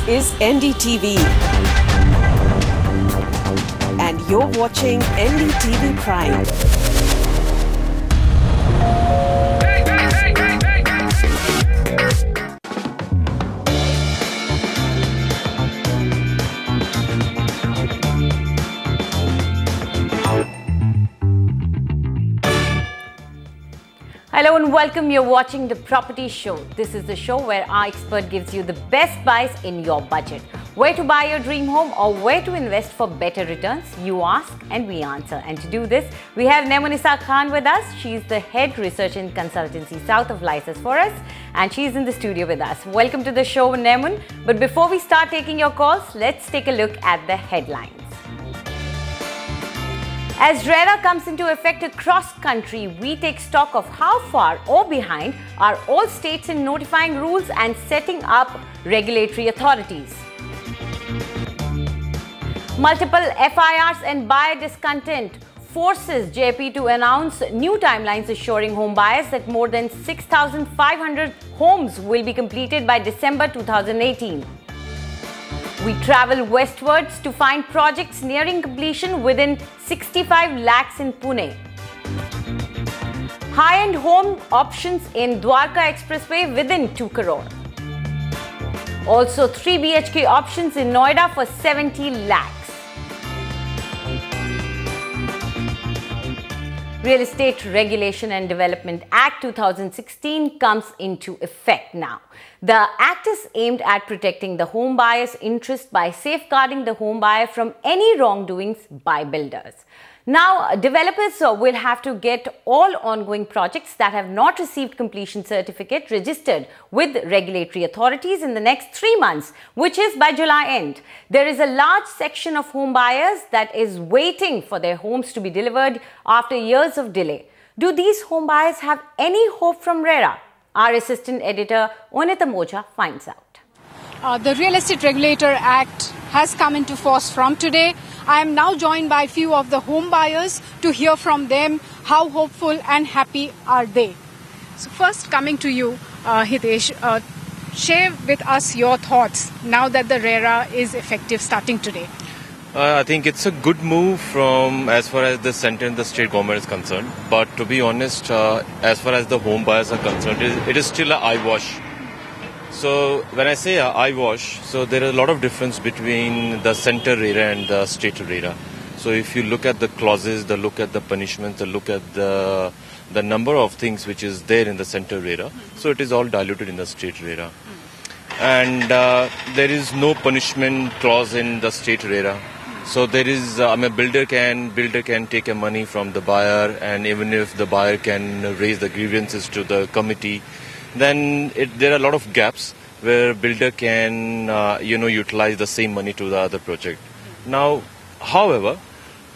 is NDTV. And you're watching NDTV Prime. Hello and welcome. You're watching The Property Show. This is the show where our expert gives you the best buys in your budget. Where to buy your dream home or where to invest for better returns? You ask and we answer. And to do this, we have Nemunisa Khan with us. She's the head research and consultancy south of Lycus for us, and she's in the studio with us. Welcome to the show, Nemun. But before we start taking your calls, let's take a look at the headlines. As RERA comes into effect across country, we take stock of how far or behind are all states in notifying rules and setting up regulatory authorities. Multiple FIRs and buyer discontent forces JP to announce new timelines assuring home buyers that more than 6,500 homes will be completed by December 2018. We travel westwards to find projects nearing completion within 65 lakhs in Pune. High-end home options in Dwarka Expressway within 2 crore. Also 3 BHK options in Noida for 70 lakhs. Real Estate Regulation and Development Act 2016 comes into effect now. The act is aimed at protecting the home buyer's interest by safeguarding the home buyer from any wrongdoings by builders. Now, developers will have to get all ongoing projects that have not received completion certificate registered with regulatory authorities in the next 3 months, which is by July end. There is a large section of home buyers that is waiting for their homes to be delivered after years of delay. Do these home buyers have any hope from RERA? Our assistant editor, Onita Moja, finds out. The Real Estate Regulator Act has come into force from today. I am now joined by a few of the home buyers to hear from them how hopeful and happy are they. So first, coming to you, Hitesh, share with us your thoughts now that the RERA is effective starting today. I think it's a good move from as far as the center and the state government is concerned. But to be honest, as far as the home buyers are concerned, it is still an eyewash. So when I say eyewash, so there is a lot of difference between the center RERA and the state RERA. So if you look at the clauses, the look at the punishments, the look at the number of things which is there in the center RERA, so it is all diluted in the state RERA. And there is no punishment clause in the state RERA. So there is, builder can take a money from the buyer, and even if the buyer can raise the grievances to the committee, then there are a lot of gaps where builder can, utilize the same money to the other project. Now, however,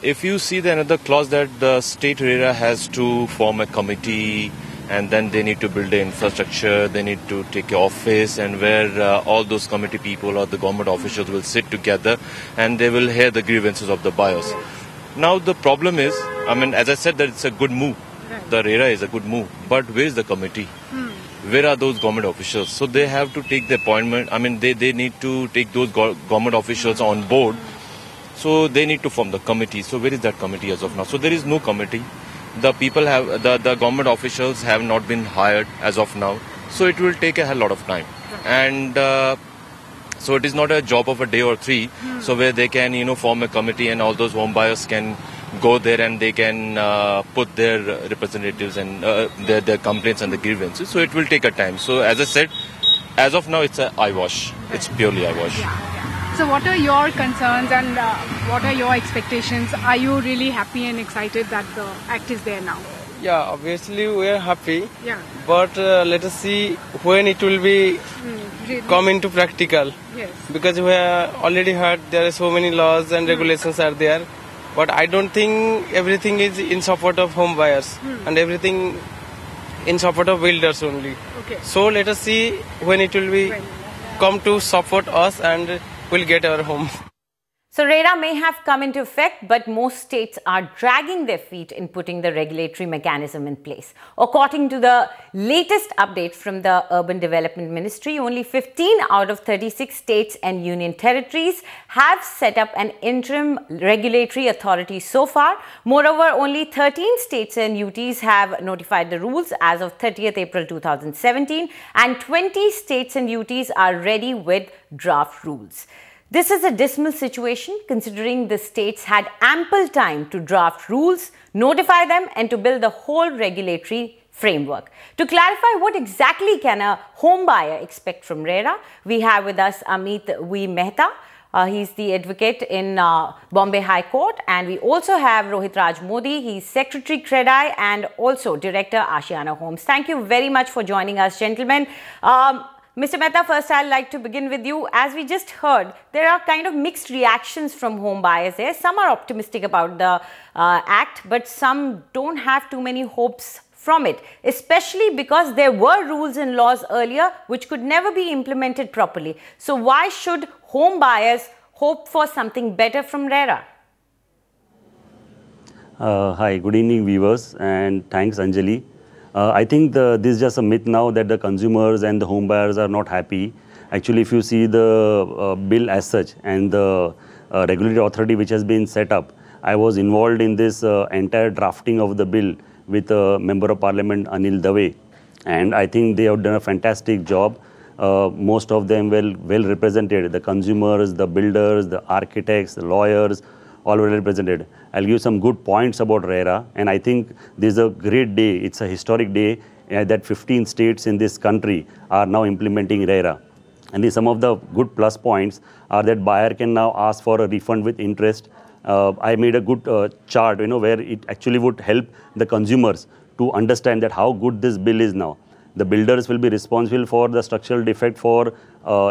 if you see the another clause that the state RERA has to form a committee, and then they need to build the infrastructure, they need to take an office, and where all those committee people or the government officials will sit together and they will hear the grievances of the buyers. Now the problem is, as I said, that it's a good move. The RERA is a good move, but where is the committee? Where are those government officials? So they have to take the appointment. They need to take those government officials on board. So they need to form the committee. So where is that committee as of now? So there is no committee. The people have, the government officials have not been hired as of now. So it will take a hell lot of time. And so it is not a job of a day or 3. So where they can, form a committee and all those home buyers can go there and they can put their representatives and their complaints and the grievances. So it will take a time. So as I said, as of now, it's an eyewash. It's purely eyewash. So what are your concerns and what are your expectations? Are you really happy and excited that the act is there now? Yeah, obviously we are happy. Yeah. But let us see when it will be really? come into practical. Yes. Because we have already heard there are so many laws and regulations are there. But I don't think everything is in support of home buyers and everything in support of builders only. Okay. So let us see when it will be come to support us and we'll get our home. So RERA may have come into effect, but most states are dragging their feet in putting the regulatory mechanism in place. According to the latest update from the Urban Development Ministry, only 15 out of 36 states and union territories have set up an interim regulatory authority so far. Moreover, only 13 states and UTs have notified the rules as of 30th April 2017, and 20 states and UTs are ready with draft rules. This is a dismal situation considering the states had ample time to draft rules, notify them and to build the whole regulatory framework. To clarify what exactly can a home buyer expect from RERA, we have with us Amit V. Mehta. He's the advocate in Bombay High Court, and we also have Rohit Raj Modi. He's Secretary CREDAI and also Director Ashiana Homes. Thank you very much for joining us, gentlemen. Mr. Mehta, first I'd like to begin with you. As we just heard, there are kind of mixed reactions from home buyers there. Some are optimistic about the act, but some don't have too many hopes from it, especially because there were rules and laws earlier which could never be implemented properly. So why should home buyers hope for something better from RERA? Hi, good evening viewers, and thanks Anjali. I think this is just a myth now that the consumers and the home buyers are not happy. Actually, if you see the bill as such and the regulatory authority which has been set up, I was involved in this entire drafting of the bill with Member of Parliament Anil Dave, and I think they have done a fantastic job. Most of them well represented, the consumers, the builders, the architects, the lawyers, all well represented. I'll give some good points about RERA, and I think this is a great day. It's a historic day that 15 states in this country are now implementing RERA. And some of the good plus points are that buyer can now ask for a refund with interest. I made a good chart, where it actually would help the consumers to understand that how good this bill is now. The builders will be responsible for the structural defect for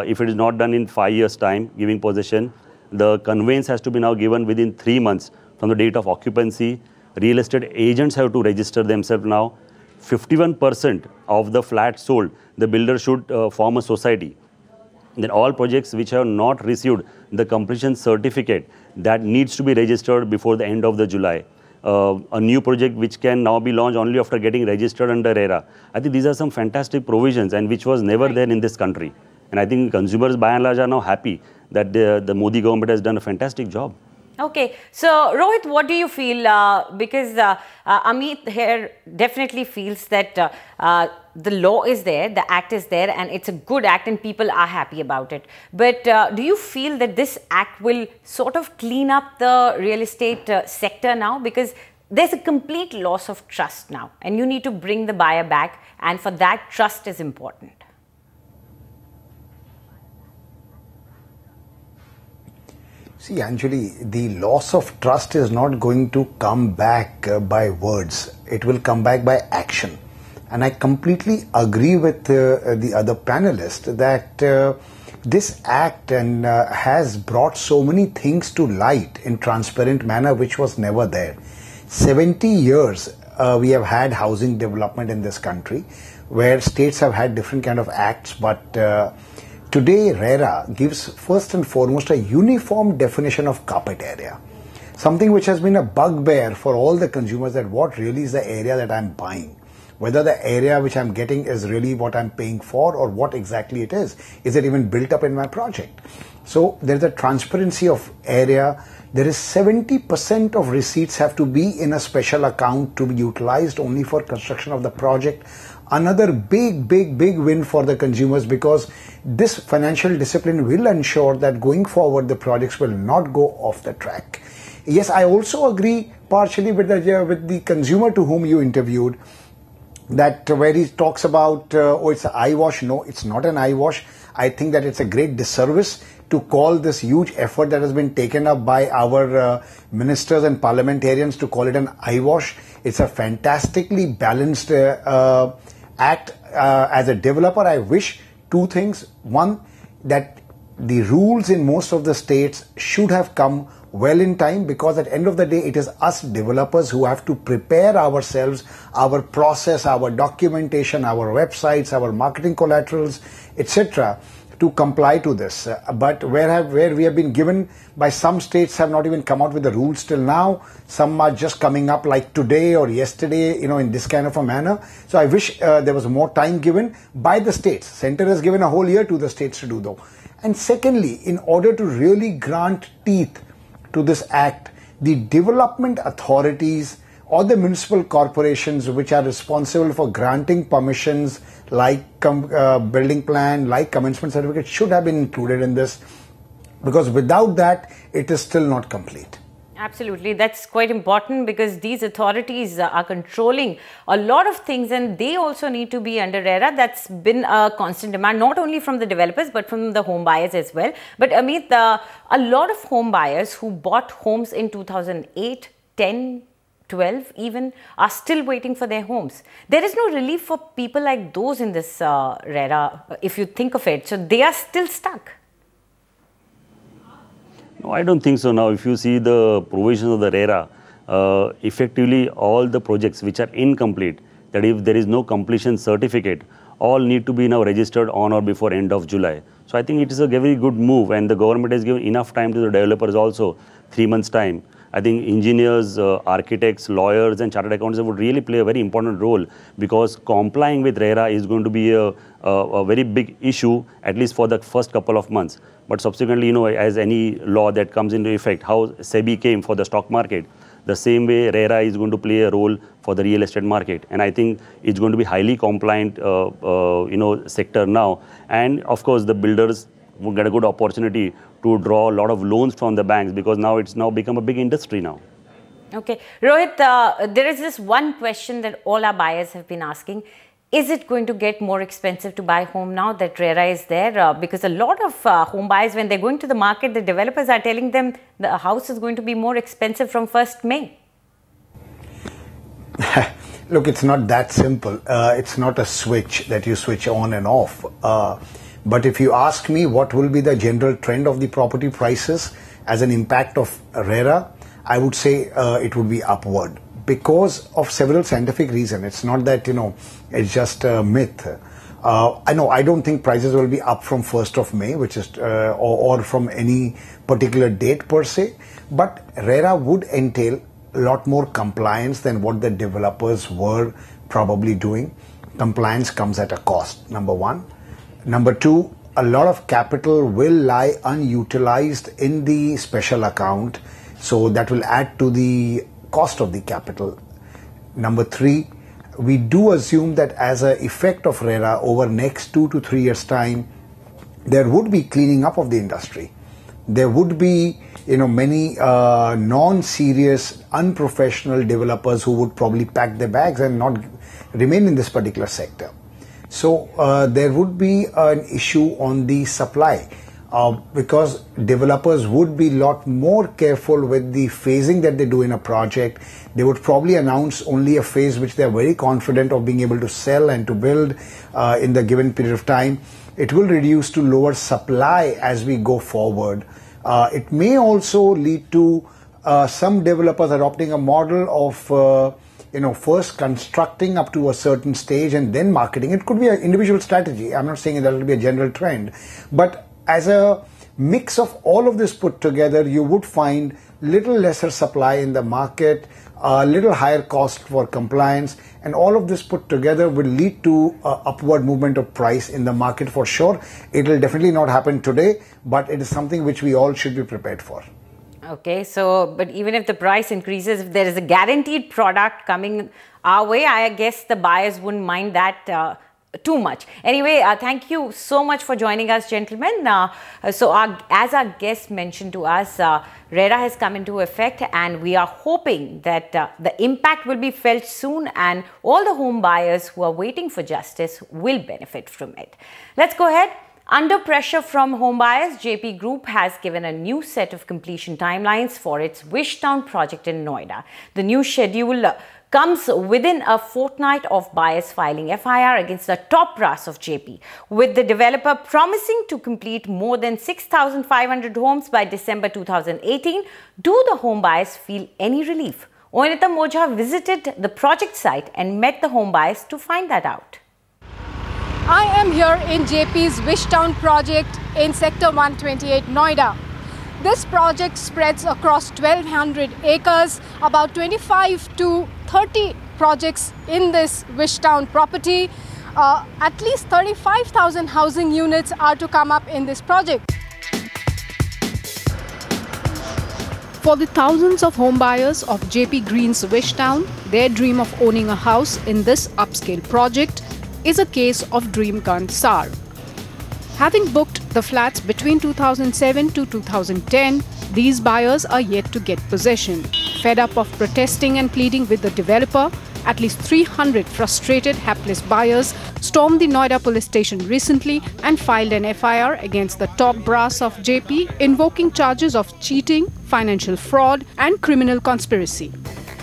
if it is not done in 5 years' time, giving possession. The conveyance has to be now given within 3 months from the date of occupancy. Real estate agents have to register themselves now. 51% of the flats sold, the builder should form a society. Then all projects which have not received the completion certificate, that needs to be registered before the end of the July. A new project which can now be launched only after getting registered under RERA. I think these are some fantastic provisions and which was never there in this country. And I think consumers by and large are now happy that the Modi government has done a fantastic job. Okay, so Rohit, what do you feel? Because Amit here definitely feels that the law is there, the act is there, and it's a good act and people are happy about it. But do you feel that this act will sort of clean up the real estate sector now? Because there's a complete loss of trust now and you need to bring the buyer back, and for that trust is important. See, Anjali, the loss of trust is not going to come back by words. It will come back by action. And I completely agree with the other panelists that this act has brought so many things to light in transparent manner which was never there. 70 years we have had housing development in this country where states have had different kind of acts, but today, RERA gives first and foremost a uniform definition of carpet area. Something which has been a bugbear for all the consumers, that what really is the area that I'm buying. Whether the area which I'm getting is really what I'm paying for or what exactly it is. Is it even built up in my project? So there's a transparency of area. There is 70% of receipts have to be in a special account to be utilized only for construction of the project. Another big win for the consumers, because this financial discipline will ensure that going forward the projects will not go off the track. Yes, I also agree partially with the consumer to whom you interviewed, that where he talks about, oh, it's an eyewash. No, it's not an eyewash. I think that it's a great disservice to call this huge effort that has been taken up by our ministers and parliamentarians to call it an eyewash. It's a fantastically balanced act. As a developer, I wish two things. One, that the rules in most of the states should have come well in time, because at the end of the day, it is us developers who have to prepare ourselves, our process, our documentation, our websites, our marketing collaterals, etc., to comply to this. But where we have been given by some states have not even come out with the rules till now. Some are just coming up like today or yesterday, in this kind of a manner. So I wish there was more time given by the states. Center has given a whole year to the states to do though. And secondly, in order to really grant teeth to this act, the development authorities or the municipal corporations which are responsible for granting permissions like building plan, like commencement certificate should have been included in this, because without that it is still not complete. Absolutely, that's quite important because these authorities are controlling a lot of things and they also need to be under RERA. That's been a constant demand, not only from the developers but from the home buyers as well. But Amit, a lot of home buyers who bought homes in 2008, 10, 12 even are still waiting for their homes. There is no relief for people like those in this RERA, if you think of it. So they are still stuck. No, I don't think so now. If you see the provisions of the RERA, effectively all the projects which are incomplete, that if there is no completion certificate, all need to be now registered on or before end of July. So I think it is a very good move, and the government has given enough time to the developers also, 3 months time. I think engineers, architects, lawyers and chartered accountants would really play a very important role, because complying with RERA is going to be a very big issue, at least for the first couple of months. But subsequently, as any law that comes into effect, how SEBI came for the stock market, the same way RERA is going to play a role for the real estate market. And I think it's going to be highly compliant, sector now. And of course, the builders will get a good opportunity to draw a lot of loans from the banks, because now it's now become a big industry now. Okay. Rohit, there is this one question that all our buyers have been asking. Is it going to get more expensive to buy home now that RERA is there? Because a lot of home buyers, when they're going to the market, the developers are telling them the house is going to be more expensive from 1st May. Look, it's not that simple. It's not a switch that you switch on and off. But if you ask me what will be the general trend of the property prices as an impact of RERA, I would say it would be upward, because of several scientific reasons. It's not that, it's just a myth. I don't think prices will be up from 1st of May, which is, or from any particular date per se, but RERA would entail a lot more compliance than what the developers were probably doing. Compliance comes at a cost, number one. Number two, a lot of capital will lie unutilized in the special account, so that will add to the cost of the capital. Number three, we do assume that as an effect of RERA over next 2 to 3 years time, there would be cleaning up of the industry. There would be, many non-serious, unprofessional developers who would probably pack their bags and not remain in this particular sector. So there would be an issue on the supply, because developers would be a lot more careful with the phasing that they do in a project. They would probably announce only a phase which they are very confident of being able to sell and to build in the given period of time. It will reduce to lower supply as we go forward. It may also lead to some developers adopting a model of first constructing up to a certain stage and then marketing. It could be an individual strategy. I'm not saying that will be a general trend, but as a mix of all of this put together, you would find little lesser supply in the market, a little higher cost for compliance, and all of this put together will lead to upward movement of price in the market for sure. It will definitely not happen today, but it is something which we all should be prepared for. Okay, so, but even if the price increases, if there is a guaranteed product coming our way, I guess the buyers wouldn't mind that too much. Anyway, thank you so much for joining us, gentlemen. As our guest mentioned to us, RERA has come into effect, and we are hoping that the impact will be felt soon, and all the home buyers who are waiting for justice will benefit from it. Let's go ahead. Under pressure from home buyers, JP Group has given a new set of completion timelines for its Wishtown project in Noida. The new schedule comes within a fortnight of buyers filing FIR against the top brass of JP, with the developer promising to complete more than 6,500 homes by December 2018. Do the home buyers feel any relief? Oinita Moja visited the project site and met the home buyers to find that out. I am here in JP's Wish Town project in Sector 128, Noida. This project spreads across 1,200 acres, about 25 to 30 projects in this Wish Town property. At least 35,000 housing units are to come up in this project. For the thousands of home buyers of JP Green's Wish Town, their dream of owning a house in this upscale project is a case of dream gone sour. Having booked the flats between 2007 to 2010, these buyers are yet to get possession. Fed up of protesting and pleading with the developer, at least 300 frustrated, hapless buyers stormed the Noida police station recently and filed an FIR against the top brass of JP, invoking charges of cheating, financial fraud and criminal conspiracy.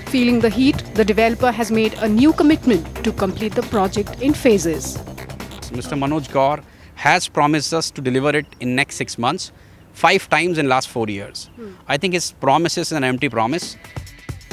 Feeling the heat, the developer has made a new commitment to complete the project in phases. Mr. Manoj Gaur has promised us to deliver it in next 6 months, 5 times in last 4 years. I think his promise is an empty promise.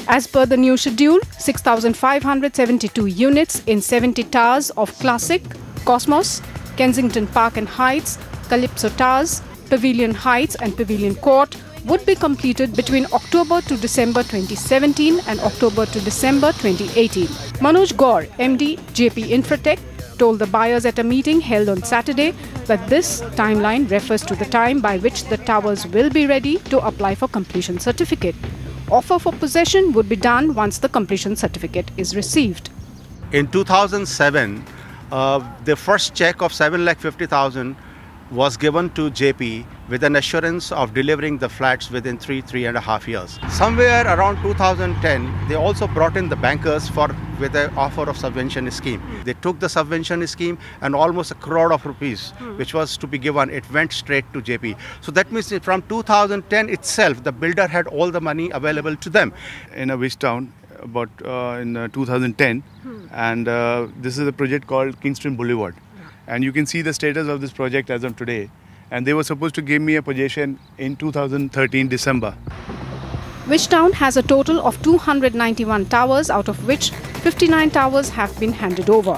As per the new schedule, 6,572 units in 70 towers of Classic, Cosmos, Kensington Park and Heights, Calypso Towers, Pavilion Heights and Pavilion Court would be completed between October to December 2017 and October to December 2018. Manoj Gaur, MD, JP Infratech, told the buyers at a meeting held on Saturday that this timeline refers to the time by which the towers will be ready to apply for completion certificate. Offer for possession would be done once the completion certificate is received. In 2007, the first check of 7,50,000 was given to JP with an assurance of delivering the flats within 3.5 years. Somewhere around 2010, they also brought in the bankers with an offer of subvention scheme. They took the subvention scheme and almost ₹1 crore which was to be given, it went straight to JP. So that means from 2010 itself, the builder had all the money available to them. In a Wish Town, about in 2010, and this is a project called Kingston Boulevard. And you can see the status of this project as of today. And they were supposed to give me a possession in 2013 December. Wish Town has a total of 291 towers, out of which 59 towers have been handed over.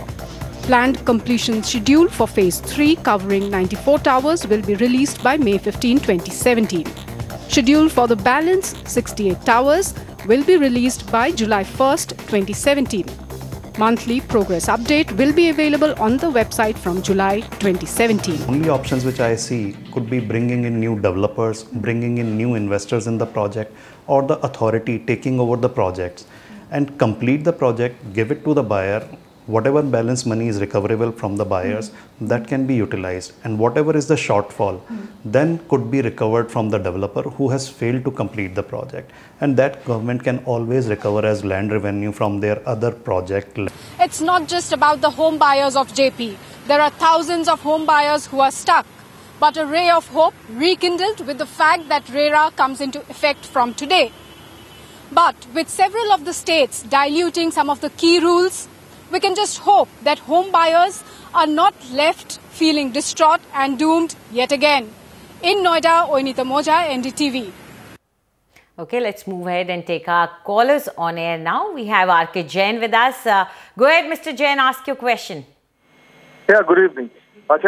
Planned completion schedule for Phase 3 covering 94 towers will be released by May 15, 2017. Schedule for the balance 68 towers will be released by July 1st, 2017. Monthly progress update will be available on the website from July 2017. Only options which I see could be bringing in new developers, bringing in new investors in the project, or the authority taking over the projects and complete the project, give it to the buyer. Whatever balance money is recoverable from the buyers, that can be utilized, and whatever is the shortfall then could be recovered from the developer who has failed to complete the project, and that government can always recover as land revenue from their other project. It's not just about the home buyers of JP. There are thousands of home buyers who are stuck, but a ray of hope rekindled with the fact that RERA comes into effect from today. But with several of the states diluting some of the key rules, we can just hope that home buyers are not left feeling distraught and doomed yet again. In Noida, Oinita Moja, NDTV. Okay, let's move ahead and take our callers on air now. We have RK Jain with us. Go ahead, Mr. Jain, ask your question. Yeah, good evening. I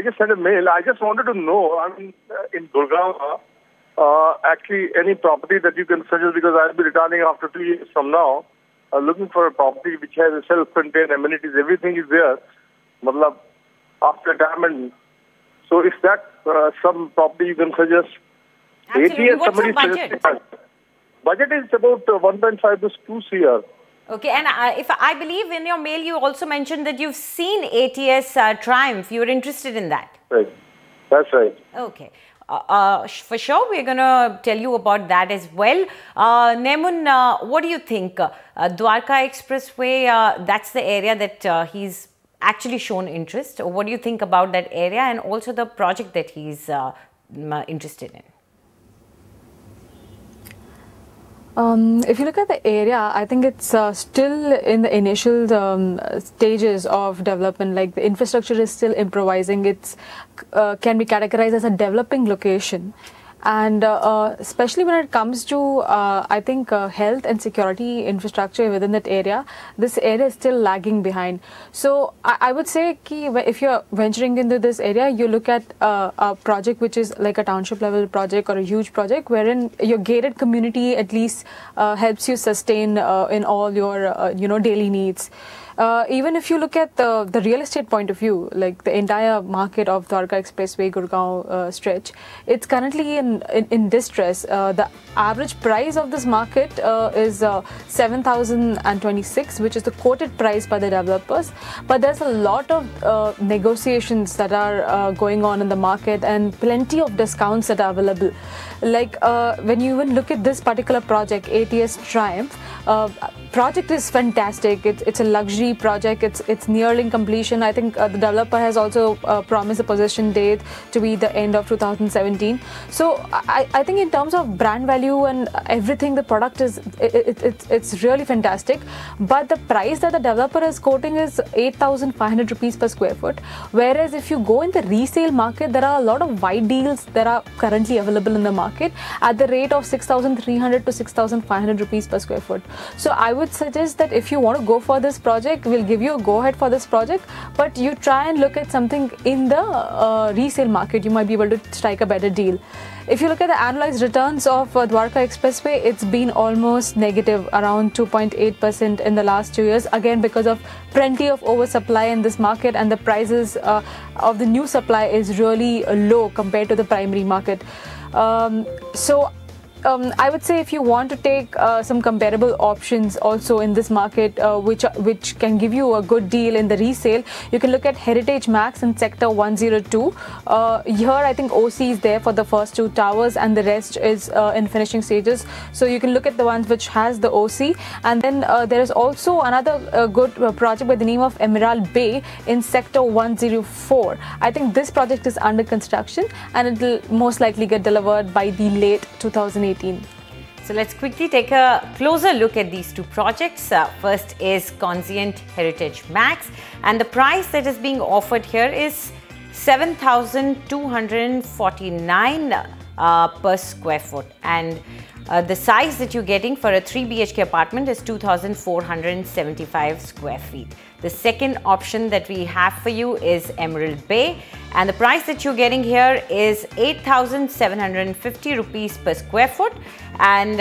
just sent a mail. I just wanted to know, in Gurgaon, actually any property that you can suggest, because I'll be retiring after 2 years from now. Looking for a property which has a self-contained amenities, everything is there, after retirement. So if that some property you can suggest. Absolutely. What's the budget? Budget is about 1.5 to 2 CR. Okay, and if I believe in your mail you also mentioned that you've seen ATS Triumph. You're interested in that. Right. That's right. Okay. For sure, we're going to tell you about that as well. Nemun, what do you think? Dwarka Expressway, that's the area that he's actually shown interest. What do you think about that area and also the project that he's interested in? If you look at the area, I think it's still in the initial stages of development. Like the infrastructure is still improvising. It's can be categorized as a developing location, And especially when it comes to, I think, health and security infrastructure within that area, this area is still lagging behind. So I would say if you're venturing into this area, you look at a project which is like a township level project or a huge project wherein your gated community at least helps you sustain in all your daily needs. Even if you look at the real estate point of view, like the entire market of Dwarka Expressway Gurgaon stretch, it's currently in distress. The average price of this market is 7,026, which is the quoted price by the developers. But there's a lot of negotiations that are going on in the market and plenty of discounts that are available. Like when you even look at this particular project, ATS Triumph, project is fantastic. It's a luxury project. It's nearing completion. I think the developer has also promised a possession date to be the end of 2017. So I think in terms of brand value and everything, the product is it's really fantastic. But the price that the developer is quoting is 8,500 rupees per square foot. Whereas if you go in the resale market, there are a lot of wide deals that are currently available in the market at the rate of 6,300 to 6,500 rupees per square foot. So I would suggest that if you want to go for this project, we'll give you a go ahead for this project, but you try and look at something in the resale market. You might be able to strike a better deal. If you look at the annualized returns of Dwarka Expressway, it's been almost negative, around 2.8% in the last 2 years, again because of plenty of oversupply in this market, and the prices of the new supply is really low compared to the primary market. I would say if you want to take some comparable options also in this market, which can give you a good deal in the resale, you can look at Heritage Max in Sector 102. Here I think OC is there for the first 2 towers and the rest is in finishing stages. So you can look at the ones which has the OC. And then there is also another good project by the name of Emerald Bay in Sector 104. I think this project is under construction and it will most likely get delivered by the late 2018. So let's quickly take a closer look at these 2 projects. First is Conscient Heritage Max, and the price that is being offered here is 7,249 per square foot, and the size that you're getting for a 3 BHK apartment is 2,475 square feet. The second option that we have for you is Emerald Bay, and the price that you're getting here is 8,750 rupees per square foot, and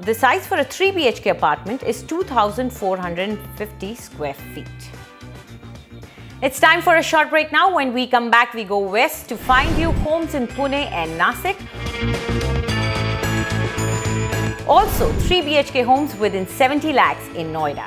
the size for a 3 BHK apartment is 2,450 square feet. It's time for a short break now. When we come back, we go west to find you homes in Pune and Nasik. Also, 3 BHK homes within 70 lakhs in Noida.